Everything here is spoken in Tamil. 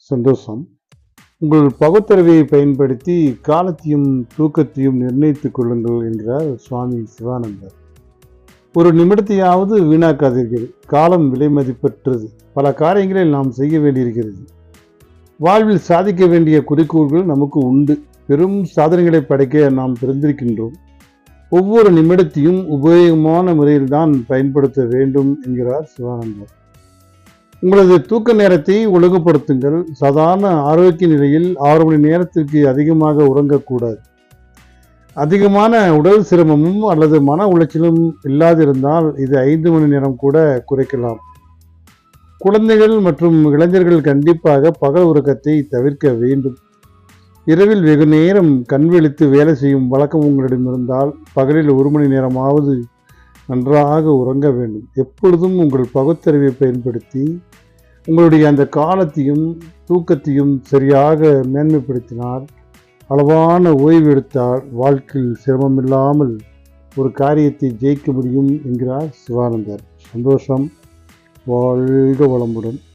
சந்தோஷம். உங்கள் பகுத்தறிவை பயன்படுத்தி காலத்தையும் தூக்கத்தையும் நிர்ணயித்துக் கொள்ளுங்கள் என்கிறார் சுவாமி சிவானந்தர். ஒரு நிமிடத்தையாவது வீணாக்காதீர்கள். காலம் விலை மதிப்பற்றது. பல காரியங்களில் நாம் செய்ய வேண்டியிருக்கிறது. வாழ்வில் சாதிக்க வேண்டிய குறிக்கோள்கள் நமக்கு உண்டு. பெரும் சாதனைகளை படைக்க நாம் பிறந்திருக்கின்றோம். ஒவ்வொரு நிமிடத்தையும் உபயோகமான முறையில்தான் பயன்படுத்த வேண்டும் என்கிறார் சிவானந்தர். உங்களது தூக்க நேரத்தை ஒழுங்குபடுத்துங்கள். சாதாரண ஆரோக்கிய நிலையில் 6 மணி நேரத்திற்கு அதிகமாக உறங்கக்கூடாது. அதிகமான உடல் சிரமமும் அல்லது மன உளைச்சலும் இல்லாதிருந்தால் இது 5 மணி நேரம் கூட குறைக்கலாம். குழந்தைகள் மற்றும் இளைஞர்கள் கண்டிப்பாக பகல் உறக்கத்தை தவிர்க்க வேண்டும். இரவில் வெகு நேரம் கண் விழித்து வேலை செய்யும் வழக்கம் உங்களிடம் இருந்தால் பகலில் 1 மணி நேரமாவது நன்றாக உறங்க வேண்டும். எப்பொழுதும் உங்கள் பகுத்தறிவை பயன்படுத்தி உங்களுடைய அந்த காலத்தையும் தூக்கத்தையும் சரியாக மேன்மைப்படுத்தினால், அளவான ஓய்வு எடுத்தால் வாழ்க்கையில் சிரமமில்லாமல் ஒரு காரியத்தை ஜெயிக்க முடியும் என்கிறார் சிவானந்தர். சந்தோஷம். வாழ்க வளமுடன்.